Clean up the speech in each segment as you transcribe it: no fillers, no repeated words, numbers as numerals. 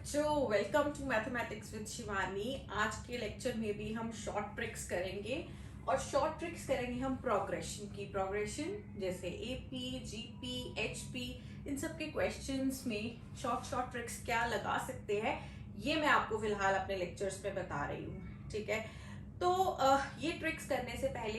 बच्चों, welcome to mathematics with Shivani. आज के लेक्चर में भी हम शॉर्ट ट्रिक्स करेंगे और शॉर्ट ट्रिक्स करेंगे हम प्रोग्रेशन जैसे एपी, जीपी, एचपी, इन सब के क्वेश्चंस में शॉर्ट ट्रिक्स क्या लगा सकते हैं, ये मैं आपको फिलहाल अपने लेक्चर्स में बता रही हूँ। ठीक है, तो ये ट्रिक्स करने से पहले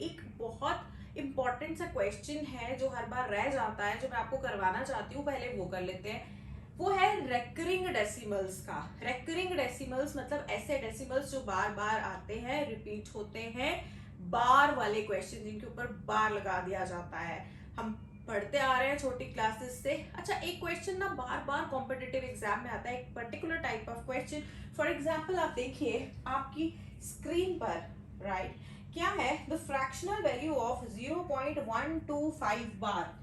एक बहुत इंपॉर्टेंट सा क्वेश्चन है जो हर बार रह जाता है, जो मैं आपको करवाना चाहती हूँ। पहले वो कर लेते हैं। वो है रेकरिंग डेसिमल्स का। रेकरिंग डेसिमल्स मतलब ऐसे डेसिमल्स जो बार बार आते हैं, रिपीट होते हैं, बार वाले क्वेश्चन जिनके ऊपर बार लगा दिया जाता है। हम पढ़ते आ रहे हैं छोटी क्लासेस से। अच्छा, एक क्वेश्चन ना बार बार कॉम्पिटिटिव एग्जाम में आता है, एक particular type of question. For example आप देखिए आपकी स्क्रीन पर, राइट, क्या है the fractional value of 0.125 bar.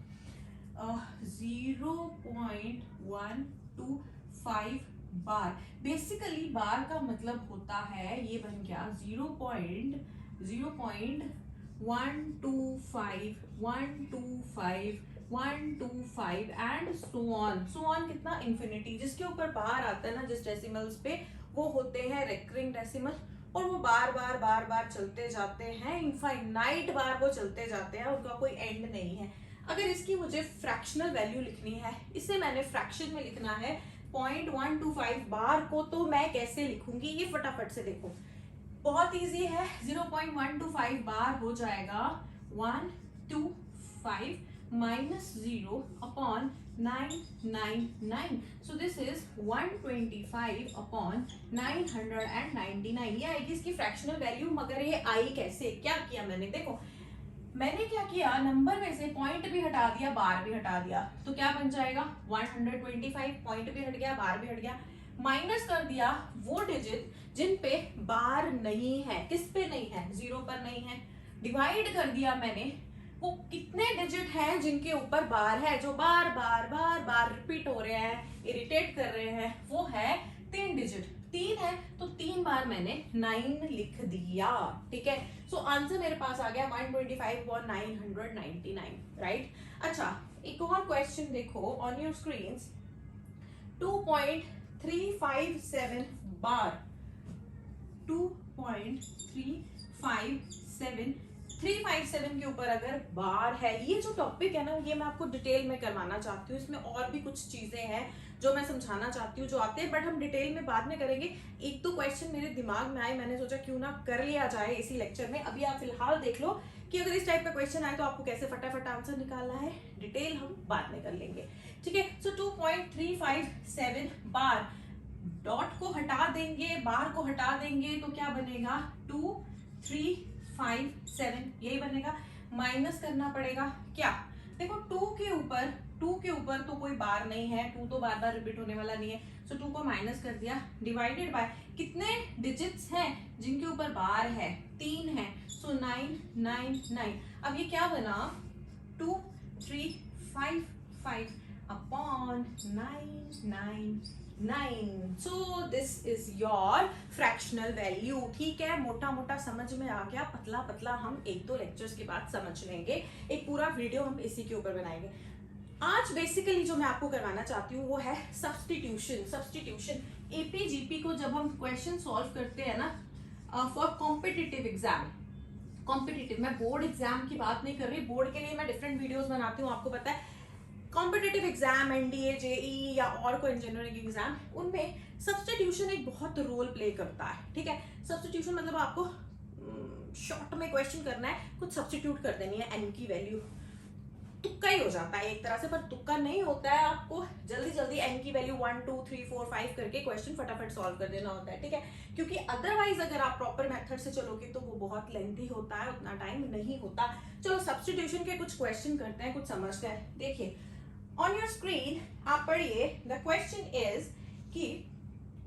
0.125 bar. Basically bar का मतलब होता है, ये बन गया 0.125 एंड सो ऑन कितना, इंफिनिटी। जिसके ऊपर बार आता है ना, जिस डेसिमल्स पे, वो होते हैं रेकरिंग डेसिमल, और वो बार बार चलते जाते हैं, इनफाइनाइट बार वो चलते जाते हैं, उनका कोई एंड नहीं है। अगर इसकी मुझे फ्रैक्शनल वैल्यू लिखनी है, इसे मैंने फ्रैक्शन में लिखना है 0.125 बार को, तो मैं कैसे लिखूंगी ये फटाफट से देखो। बहुत इजी है। 0.125 बार हो जाएगा 125 minus 0 upon 999। So this is 125 upon 999। ये आएगी इसकी फ्रैक्शनल वैल्यू। मगर ये आई कैसे, क्या किया मैंने, देखो मैंने क्या किया, नंबर में से पॉइंट भी हटा दिया, बार भी हटा दिया, तो क्या बन जाएगा 125। पॉइंट भी हट गया, बार भी हट गया, माइनस कर दिया वो डिजिट जिन पे बार नहीं है। किस पे नहीं है, जीरो पर नहीं है। डिवाइड कर दिया मैंने वो कितने डिजिट हैं जिनके ऊपर बार है, जो बार बार रिपीट हो रहे हैं, इरिटेट कर रहे हैं, वो है 3 डिजिट। 3 है तो 3 बार मैंने 9 लिख दिया। ठीक है, सो आंसर मेरे पास आ गया 125 और 999, राइट। अच्छा, एक और क्वेश्चन देखो ऑन योर स्क्रीन। 2.357 बार। 2.357 357 के ऊपर अगर बार है, ये जो टॉपिक है ना, ये मैं आपको डिटेल में करवाना चाहती हूँ। इसमें और भी कुछ चीजें हैं जो मैं समझाना चाहती हूँ, जो आते हैं, बट हम डिटेल में बाद में करेंगे। एक तो क्वेश्चन मेरे दिमाग में आए, मैंने सोचा क्यों ना कर लिया जाए इसी लेक्चर में। अभी आप फिलहाल देख लो कि अगर इस टाइप का क्वेश्चन आए तो आपको कैसे फटाफट आंसर निकालना है। डिटेल हम बाद में कर लेंगे। ठीक है, सो 2.357 बार, डॉट को हटा देंगे, बार को हटा देंगे, तो क्या बनेगा 2357, यही बनेगा। माइनस करना पड़ेगा क्या, देखो 2 के ऊपर तो कोई बार नहीं है, 2 तो बार बार रिपीट होने वाला नहीं है, सो 2 को माइनस कर दिया, डिवाइडेड बाय कितने डिजिट्स हैं जिनके ऊपर बार है, 3 है, सो 999। अब ये क्या बना 2355 upon 999। So this is your fractional value. ठीक है, मोटा मोटा समझ में आ गया, पतला पतला हम एक दो लेक्चर्स के बाद समझ लेंगे। एक पूरा वीडियो हम इसी के ऊपर बनाएंगे। आज बेसिकली जो मैं आपको करवाना चाहती हूँ वो है सब्स्टिट्यूशन। एपी जीपी को जब हम क्वेश्चन सॉल्व करते हैं ना, फॉर कॉम्पिटिटिव एग्जाम, कॉम्पिटिटिव, मैं बोर्ड एग्जाम की बात नहीं कर रही, बोर्ड के लिए मैं डिफरेंट वीडियोस बनाती हूँ, आपको पता है। कॉम्पिटिटिव एग्जाम, एनडीए, जेई या और कोई इंजीनियरिंग एग्जाम, उनमें सब्स्टिट्यूशन एक बहुत रोल प्ले करता है। ठीक है, सब्स्टिट्यूशन मतलब आपको शॉर्ट में क्वेश्चन करना है, कुछ सब्स्टिट्यूट कर देनी है, एन की वैल्यू। तुक्का ही हो जाता है एक तरह से, पर तुक्का नहीं होता है, आपको जल्दी जल्दी एन की वैल्यू 1 2 3 4 5 करके क्वेश्चन फटाफट सॉल्व कर देना होता है। ठीक है, क्योंकि अदरवाइज अगर आप प्रॉपर मेथड से चलोगे तो वो बहुत लेंथी होता है, उतना टाइम नहीं होता। चलो सब्स्टिट्यूशन के कुछ क्वेश्चन करते हैं, कुछ समझते हैं। देखिए ऑन योर स्क्रीन आप पढ़िए, द क्वेश्चन इज कि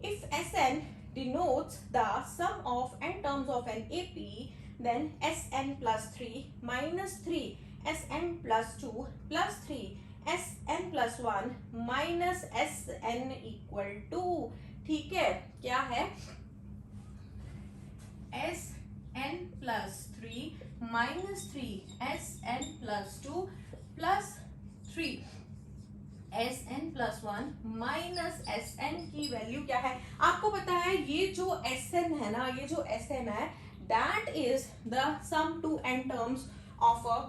if Sn denotes the sum of n terms of an AP, then Sn plus 3 minus 3 Sn plus 2 plus 3 Sn plus 1 minus Sn equal to, ठीक है, क्या है Sn plus 3 minus 3 Sn plus 2 plus 3 S N plus one minus S N की value क्या है? आपको पता है ये जो एस एन है ना, ये जो एस एन है that is the sum to N terms of a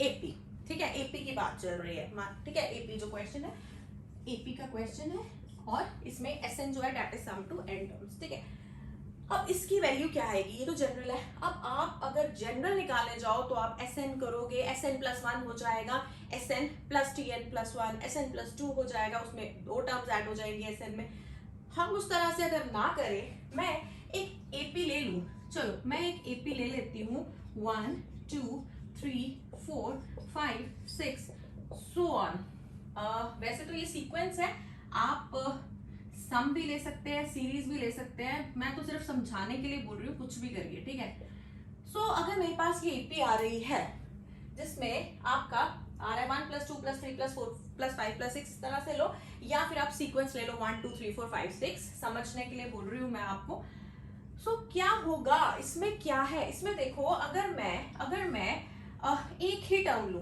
AP. ठीक है, एपी की बात चल रही है, ठीक है, एपी जो क्वेश्चन है एपी का क्वेश्चन है और इसमें एस एन जो है that is sum to N terms. ठीक है, अब इसकी वैल्यू क्या आएगी? ये तो जनरल है। अब आप अगर जनरल निकालने जाओ तो आप एस एन करोगे, एस एन प्लस वन हो जाएगा, S N plus T N plus one, S N plus two हो जाएगा, उसमें दो टर्म्स ऐड हो जाएंगे एस एन में। हम उस तरह से अगर ना करें, मैं एक एपी ले लूं, चलो मैं एक एपी ले लेती हूँ, 1 2 3 4 5 6 सो ऑन। वैसे तो ये सीक्वेंस है, आप सम भी ले सकते हैं, सीरीज भी ले सकते हैं, मैं तो सिर्फ समझाने के लिए बोल रही हूँ, कुछ भी करिए। ठीक है, सो अगर मेरे पास ये एपी आ रही है जिसमें आपका आ रहा है 1 plus 2 plus 3 plus 4 plus 5 plus 6, इस तरह से लो, या फिर आप सीक्वेंस ले लो 1 2 3 4 5 6, समझने के लिए बोल रही हूँ मैं आपको। सो क्या होगा इसमें? क्या है इसमें? देखो, अगर मैं एक ही टर्म लू,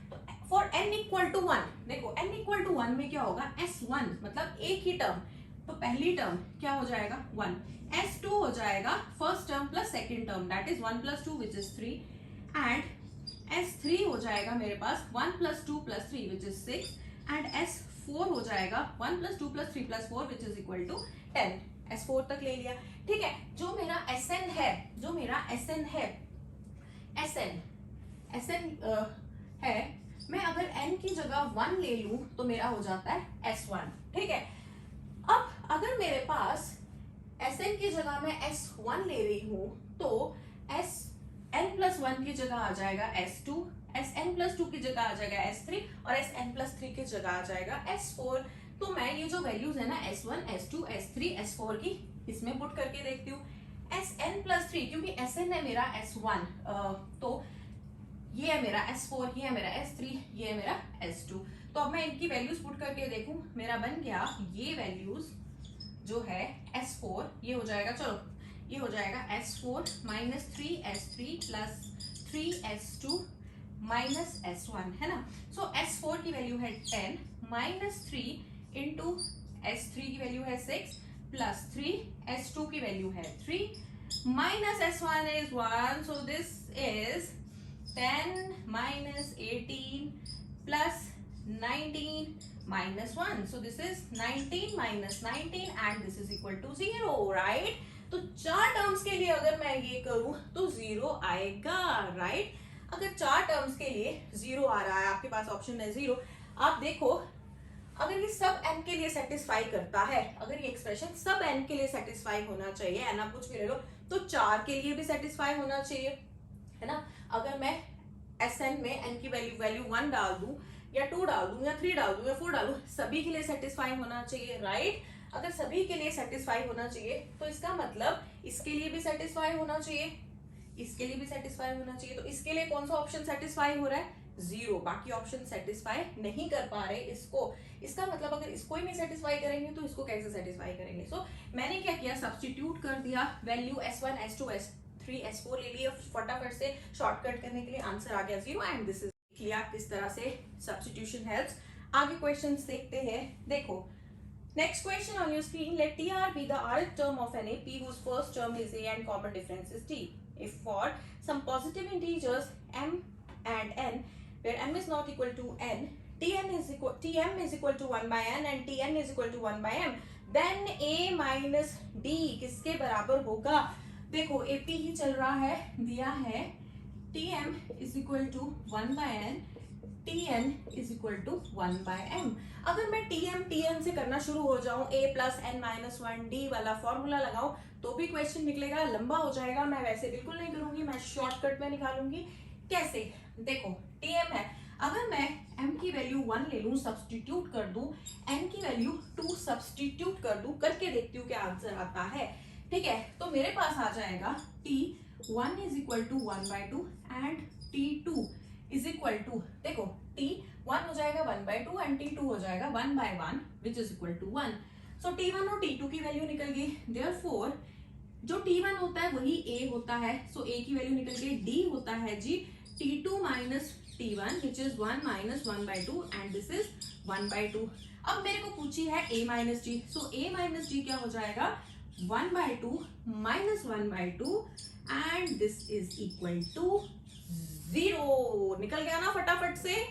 तो फॉर n इक्वल टू 1, देखो n इक्वल टू 1 में क्या होगा? s1 मतलब एक ही टर्म, तो पहली टर्म क्या हो जाएगा? 1, s2 हो जाएगा first term plus second term that is 1 plus 2 which is 3, and s3 हो जाएगा मेरे पास 1 plus 2 plus 3 which is 6, and s4 हो जाएगा 1 plus 2 plus 3 plus 4 which is equal to 10। s4 तक ले लिया। ठीक है, जो मेरा sn है, sn है, मैं अगर n की जगह 1 ले लूं तो मेरा हो जाता है s1। ठीक है, अब अगर मेरे पास sn की जगह मैं s1 ले रही हूं तो sn प्लस 1 की जगह आ जाएगा s2, sn प्लस 2 की जगह आ जाएगा s3 और sn प्लस 3 की जगह आ जाएगा s4। तो मैं ये जो वैल्यूज है ना s1 s2 s3 s4 की इसमें पुट करके देखती हूँ। sn प्लस 3 क्योंकि sn है मेरा s1, तो ये है मेरा s4, ये है मेरा s3, ये है मेरा s2। तो अब मैं इनकी वैल्यूज पुट करके देखूं, मेरा बन गया ये वैल्यूज जो है s4, ये हो जाएगा, चलो ये हो जाएगा s4 minus 3s3 plus 3s2 minus s1, है ना। सो s4 की वैल्यू है 10 माइनस 3 इंटू s3 की वैल्यू है 6 प्लस 3 s2 की वैल्यू है 3 minus s1 is 1, so this is 10 minus 18 plus 19 minus 1. So this is 19 minus 19 and this is equal to 0, right? तो चार टर्म्स के लिए अगर मैं ये करूं तो 0 आएगा, राइट? अगर चार टर्म्स के लिए 0 आ रहा है, आपके पास ऑप्शन है 0, आप देखो अगर ये सब n के लिए सेटिस्फाई करता है, अगर ये एक्सप्रेशन सब n के लिए सेटिस्फाई होना चाहिए, n आप कुछ भी ले लो, तो 4 के लिए भी सेटिस्फाई होना चाहिए, है ना। अगर मैं Sn में n की वैल्यू 1 डाल दूं या 2 डाल दूं या 3 डाल दूं या 4 डाल दूं, सभी के लिए सेटिस्फाई होना चाहिए, राइट? अगर सभी के लिए सेटिस्फाई होना चाहिए तो इसका मतलब इसके लिए भी सेटिस्फाई होना चाहिए, इसके लिए भी सेटिस्फाई होना चाहिए। तो इसके लिए कौन सा ऑप्शन सेटिस्फाई हो रहा है? 0, बाकी ऑप्शन सेटिस्फाई नहीं कर पा रहे इसको। इसका मतलब अगर इसको ही नहीं सेटिस्फाई करेंगे तो इसको कैसे सेटिस्फाई करेंगे? सो मैंने क्या किया, सब्स्टिट्यूट कर दिया, value s1 s2 s3 s4 ले लिए, फटाफट से शॉर्टकट करने के लिए आंसर आ गया 0, एंड दिस इज क्लियर किस तरह से सब्स्टिट्यूशन हेल्प्स। आगे क्वेश्चंस देखते हैं। देखो, next question on your screen, let TR be the rth term of an AP whose first term is A and common difference is T. If for some positive integers m and n, where m is not equal to n, tm is equal to 1 by n and tn is equal to 1 by m, then A minus D किसके बराबर होगा? देखो AP ही चल रहा है, दिया है tm is equal to 1 by n, tn is equal to 1 by m। अगर मैं tn से करना शुरू हो जाऊं, a plus n minus 1d वाला फॉर्मूला लगाऊं तो भी क्वेश्चन निकलेगा, लंबा हो जाएगा। मैं वैसे बिल्कुल नहीं करूंगी, मैं शॉर्टकट में निकालूंगी। कैसे? देखो, tm है, अगर मैं m की वैल्यू 1 ले लूं, सब्स्टिट्यूट कर दूं, n की वैल्यू 2 सब्स्टिट्यूट कर दूं, करके देखती हूँ क्या आंसर आता है। ठीक है, तो मेरे पास आ जाएगा t1 is equal to 1 by 2 and t2 is equal to, देखो t1 हो जाएगा 1 by 2 and t2 हो जाएगा 1 by 1 which is equal to 1। so t1 और t2 की वैल्यू निकल गई, therefore जो t1 होता है वही a होता है, so a की वैल्यू निकल गई, d होता है जी t2 minus t1 which is 1 minus 1 by 2 and this is 1 by 2. अब मेरे को पूछी है a minus g, so a minus g क्या हो जाएगा 1 by 2 minus 1 by 2 and this is equal to 0. निकल गया ना फटाफट से.